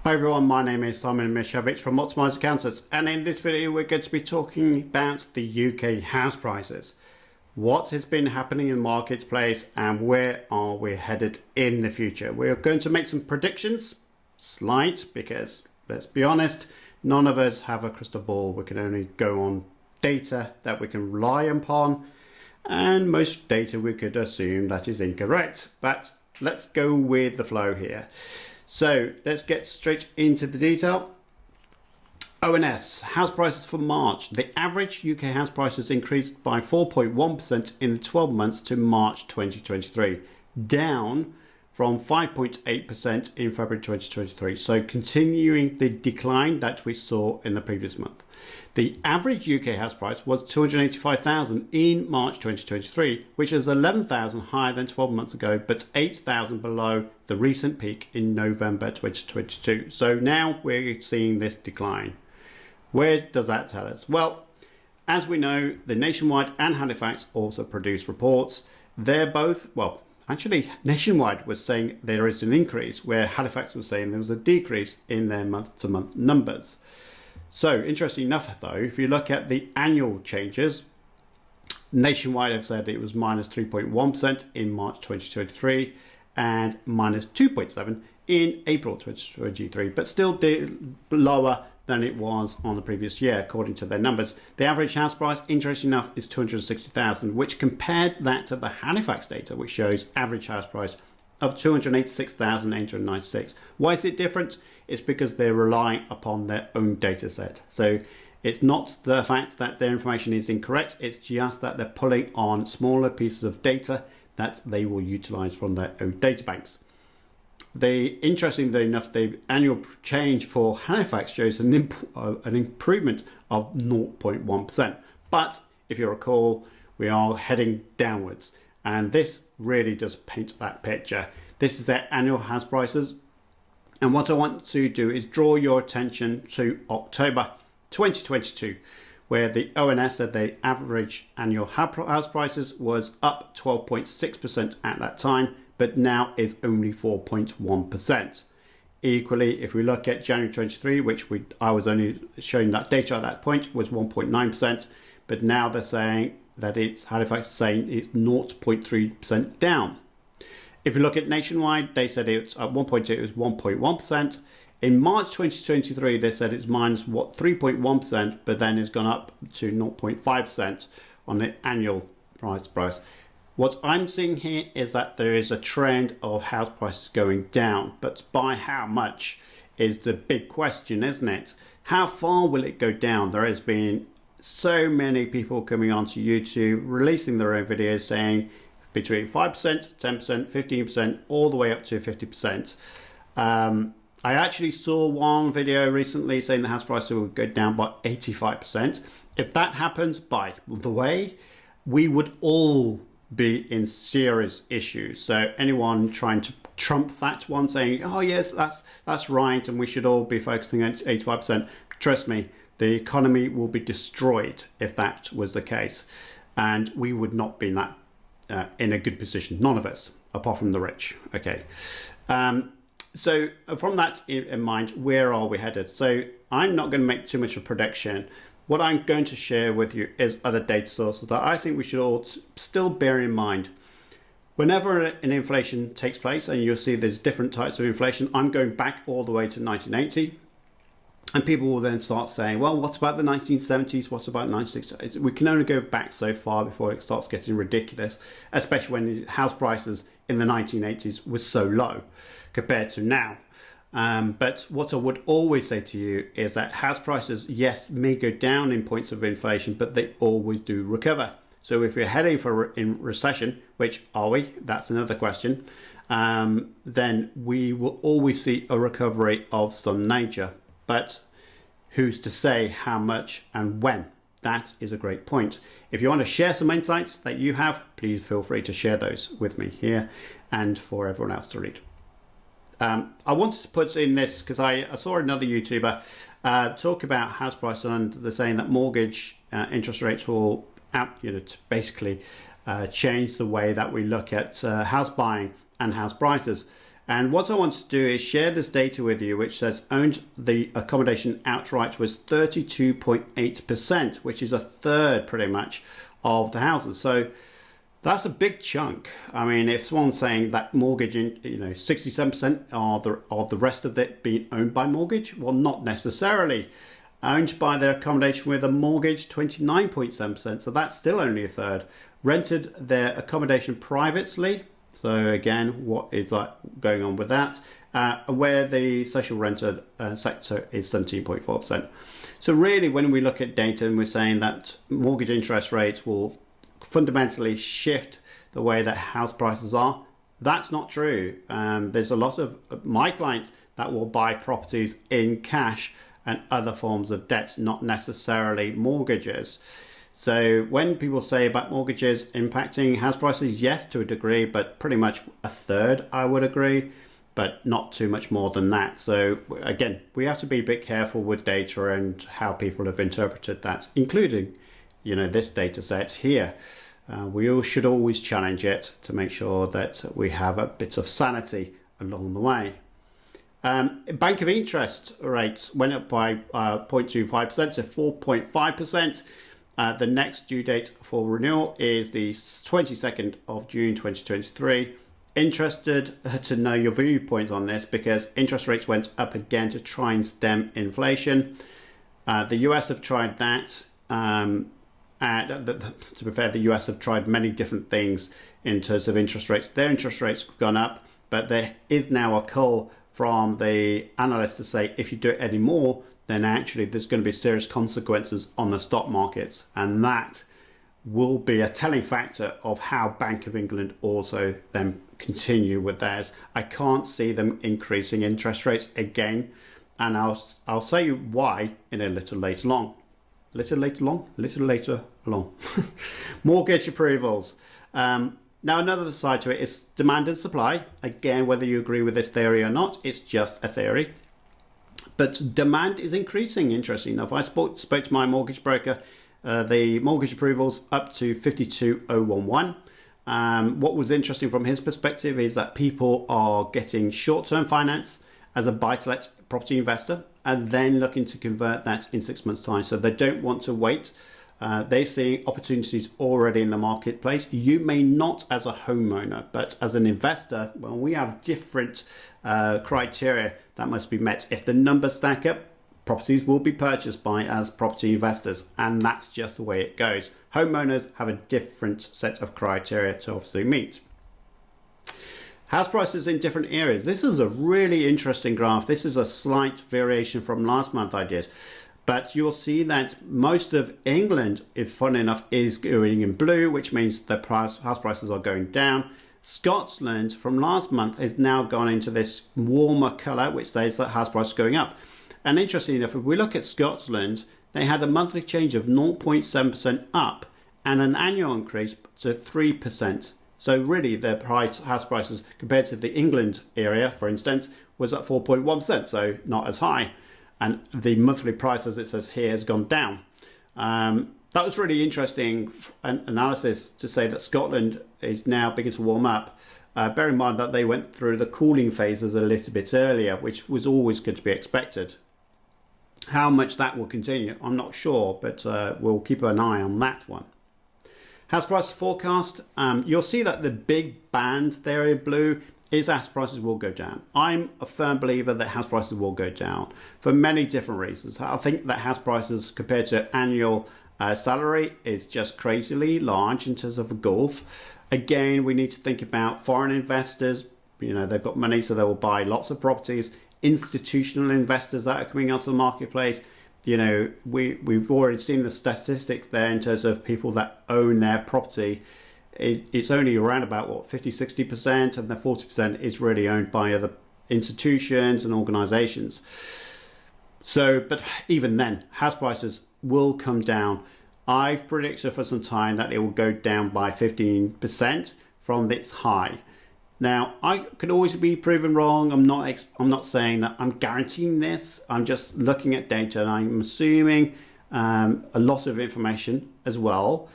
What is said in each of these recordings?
Hi everyone, my name is Simon Mishevich from Optimised Accountants, and in this video we're going to be talking about the UK house prices. What has been happening in the marketplace and where are we headed in the future? We're going to make some predictions, slight, because let's be honest, none of us have a crystal ball. We can only go on data that we can rely upon, and most data we could assume that is incorrect. But let's go with the flow here. So let's get straight into the detail. ONS, house prices for March. The average UK house prices increased by 4.1% in the 12 months to March 2023, down from 5.8% in February 2023. So continuing the decline that we saw in the previous month. The average UK house price was 285,000 in March 2023, which is 11,000 higher than 12 months ago, but 8,000 below the recent peak in November 2022. So now we're seeing this decline. Where does that tell us? Well, as we know, the Nationwide and Halifax also produce reports. They're both, well, actually, Nationwide was saying there is an increase, where Halifax was saying there was a decrease in their month-to-month numbers. So, interesting enough, though, if you look at the annual changes, Nationwide have said it was minus 3.1% in March 2023 and minus 2.7% in April 2023, but still lower than it was on the previous year, according to their numbers. The average house price, interesting enough, is 260,000, which compared that to the Halifax data, which shows average house price of 286,896. Why is it different? It's because they're relying upon their own data set. So it's not the fact that their information is incorrect, it's just that they're pulling on smaller pieces of data that they will utilize from their own data banks. Interestingly enough, the annual change for Halifax shows an improvement of 0.1%. But if you recall, we are heading downwards. And this really does paint that picture. This is their annual house prices. And what I want to do is draw your attention to October 2022, where the ONS said the average annual house prices was up 12.6% at that time, but now is only 4.1%. Equally, if we look at January 23, which I was only showing that data at that point, was 1.9%, but now they're saying that Halifax is saying it's 0.3% down. If you look at Nationwide, they said it's at 1.2, it was 1.1%. In March 2023, they said it's minus 3.1%, but then it's gone up to 0.5% on the annual price. What I'm seeing here is that there is a trend of house prices going down, but by how much is the big question, isn't it? How far will it go down? There has been so many people coming onto YouTube, releasing their own videos saying between 5%, 10%, 15%, all the way up to 50%. I actually saw one video recently saying the house price will go down by 85%. If that happens, by the way, we would all be in serious issues. So anyone trying to trump that one, saying, oh yes, that's right, and we should all be focusing on 85%, trust me, the economy will be destroyed if that was the case. And we would not be in a good position. None of us, apart from the rich. Okay. So from that in mind, where are we headed? So I'm not going to make too much of a prediction. What I'm going to share with you is other data sources that I think we should all still bear in mind. Whenever an inflation takes place, and you'll see there's different types of inflation, I'm going back all the way to 1980. And people will then start saying, well, what about the 1970s? What about 1960s? We can only go back so far before it starts getting ridiculous, especially when house prices in the 1980s were so low compared to now. But what I would always say to you is that house prices, yes, may go down in points of inflation, but they always do recover. So if you're heading for in recession, which are we? That's another question. Then we will always see a recovery of some nature. But who's to say how much and when? That is a great point. If you want to share some insights that you have, please feel free to share those with me here and for everyone else to read. I wanted to put in this because I saw another YouTuber talk about house prices, and they're saying that mortgage interest rates will to basically change the way that we look at house buying and house prices. And what I want to do is share this data with you, which says owned the accommodation outright was 32.8%, which is a third pretty much of the houses. So that's a big chunk. I mean, if someone's saying that mortgage, 67% are the rest of it being owned by mortgage, well, not necessarily. Owned by their accommodation with a mortgage, 29.7%. So that's still only a third. Rented their accommodation privately. So again, what is going on with that? Where the social rented sector is 17.4%. So really, when we look at data and we're saying that mortgage interest rates will fundamentally shift the way that house prices are, that's not true. There's a lot of my clients that will buy properties in cash and other forms of debt, not necessarily mortgages. So when people say about mortgages impacting house prices, yes, to a degree, but pretty much a third, I would agree, but not too much more than that. So again, we have to be a bit careful with data and how people have interpreted that, including, this data set here. We all should always challenge it to make sure that we have a bit of sanity along the way. Bank of interest rates went up by 0.25% to 4.5%. The next due date for renewal is the 22nd of June 2023. Interested to know your viewpoint on this because interest rates went up again to try and stem inflation. The US have tried that. To be fair, the US have tried many different things in terms of interest rates. Their interest rates have gone up, but there is now a call from the analysts to say if you do it anymore, then actually there's going to be serious consequences on the stock markets. And that will be a telling factor of how Bank of England also then continue with theirs. I can't see them increasing interest rates again. And I'll say you why in a little later on. Mortgage approvals. Now another side to it is demand and supply. Again, whether you agree with this theory or not, it's just a theory. But demand is increasing, interesting enough. I spoke to my mortgage broker. The mortgage approvals up to 52,011. What was interesting from his perspective is that people are getting short-term finance as a buy-to-let property investor and then looking to convert that in 6 months' time. So they don't want to wait. They're seeing opportunities already in the marketplace. You may not as a homeowner, but as an investor, well, we have different criteria that must be met. If the numbers stack up, properties will be purchased by as property investors, and that's just the way it goes. Homeowners have a different set of criteria to obviously meet. House prices in different areas. This is a really interesting graph. This is a slight variation from last month I did. But you'll see that most of England, if fun enough, is going in blue, which means the house prices are going down. Scotland from last month has now gone into this warmer colour, which says that house prices are going up. And interestingly enough, if we look at Scotland, they had a monthly change of 0.7% up and an annual increase to 3%. So really their house prices compared to the England area, for instance, was at 4.1%, so not as high. And the monthly price, as it says here, has gone down. That was really interesting analysis to say that Scotland is now beginning to warm up. Bear in mind that they went through the cooling phases a little bit earlier, which was always good to be expected. How much that will continue, I'm not sure, but we'll keep an eye on that one. House price forecast, you'll see that the big band there in blue is house prices will go down. I'm a firm believer that house prices will go down for many different reasons. I think that house prices compared to annual salary is just crazily large in terms of a gulf. Again, we need to think about foreign investors. They've got money, so they will buy lots of properties. Institutional investors that are coming onto the marketplace. We've already seen the statistics there in terms of people that own their property. It's only around about 50-60%, and the 40% is really owned by other institutions and organizations. So, but even then, house prices will come down. I've predicted for some time that it will go down by 15% from its high. Now, I could always be proven wrong. I'm not saying that I'm guaranteeing this. I'm just looking at data, and I'm assuming a lot of information as well.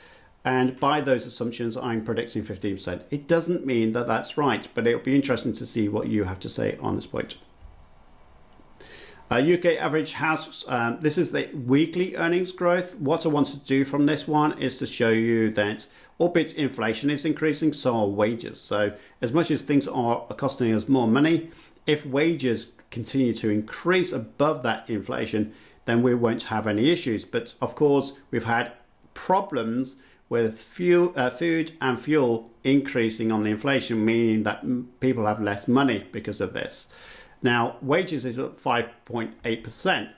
And by those assumptions, I'm predicting 15%. It doesn't mean that that's right, but it'll be interesting to see what you have to say on this point. UK average house, this is the weekly earnings growth. What I want to do from this one is to show you that albeit inflation is increasing, so are wages. So as much as things are costing us more money, if wages continue to increase above that inflation, then we won't have any issues. But of course, we've had problems with food and fuel increasing on the inflation, meaning that people have less money because of this. Now, wages is up 5.8%,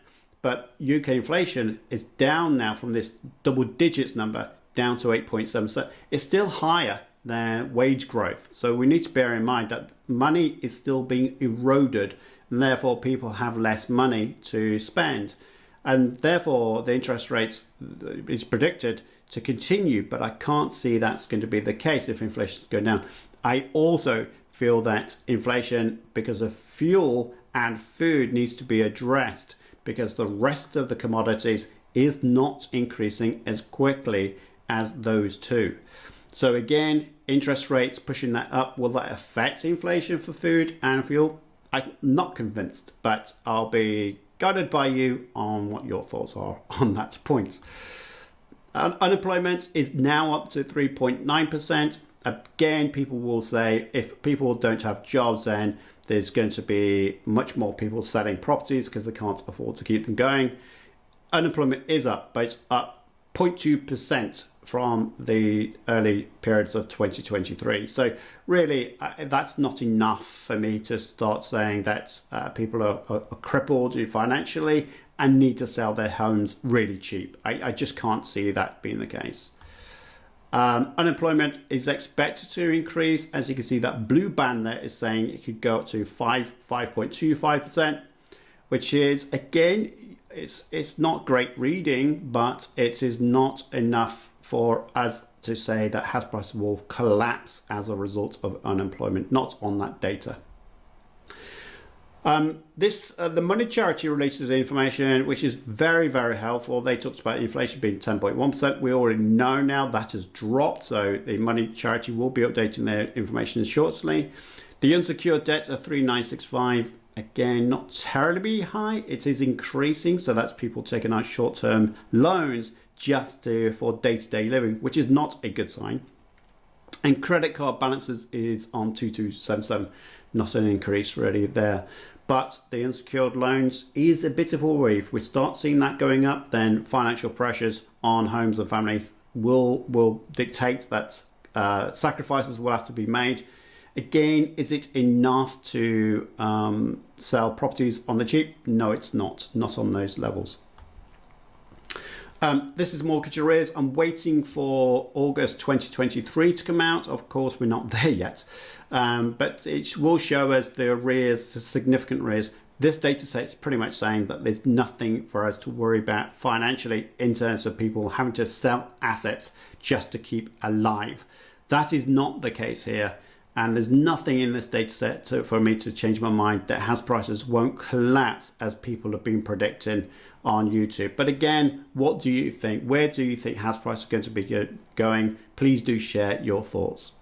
but UK inflation is down now from this double digits number down to 8.7%. It's still higher than wage growth. So we need to bear in mind that money is still being eroded, and therefore people have less money to spend. And therefore the interest rates is predicted to continue, but I can't see that's going to be the case if inflation is going down. I also feel that inflation because of fuel and food needs to be addressed because the rest of the commodities is not increasing as quickly as those two. So again, interest rates pushing that up, will that affect inflation for food and fuel? I'm not convinced, but I'll be guided by you on what your thoughts are on that point. Unemployment is now up to 3.9%. Again, people will say if people don't have jobs, then there's going to be much more people selling properties because they can't afford to keep them going. Unemployment is up, but it's up 0.2% from the early periods of 2023. So really, that's not enough for me to start saying that people are crippled financially and need to sell their homes really cheap. I just can't see that being the case. Unemployment is expected to increase. As you can see, that blue band there is saying it could go up to 5.25%, which is, again, it's not great reading, but it is not enough for us to say that house prices will collapse as a result of unemployment, not on that data. The Money Charity releases information, which is very, very helpful. They talked about inflation being 10.1%. We already know now that has dropped, so the Money Charity will be updating their information shortly. The unsecured debt of 3,965, again, not terribly high. It is increasing, so that's people taking out short-term loans just for day-to-day living, which is not a good sign. And credit card balances is on 2277, not an increase really there. But the unsecured loans is a bit of a worry. If we start seeing that going up, then financial pressures on homes and families will dictate that sacrifices will have to be made. Again, is it enough to sell properties on the cheap? No, it's not on those levels. This is mortgage arrears. I'm waiting for August 2023 to come out. Of course, we're not there yet, but it will show us the arrears, significant arrears. This data set is pretty much saying that there's nothing for us to worry about financially in terms of people having to sell assets just to keep alive. That is not the case here. And there's nothing in this data set for me to change my mind that house prices won't collapse as people have been predicting on YouTube. But again, what do you think? Where do you think house prices are going to be going? Please do share your thoughts.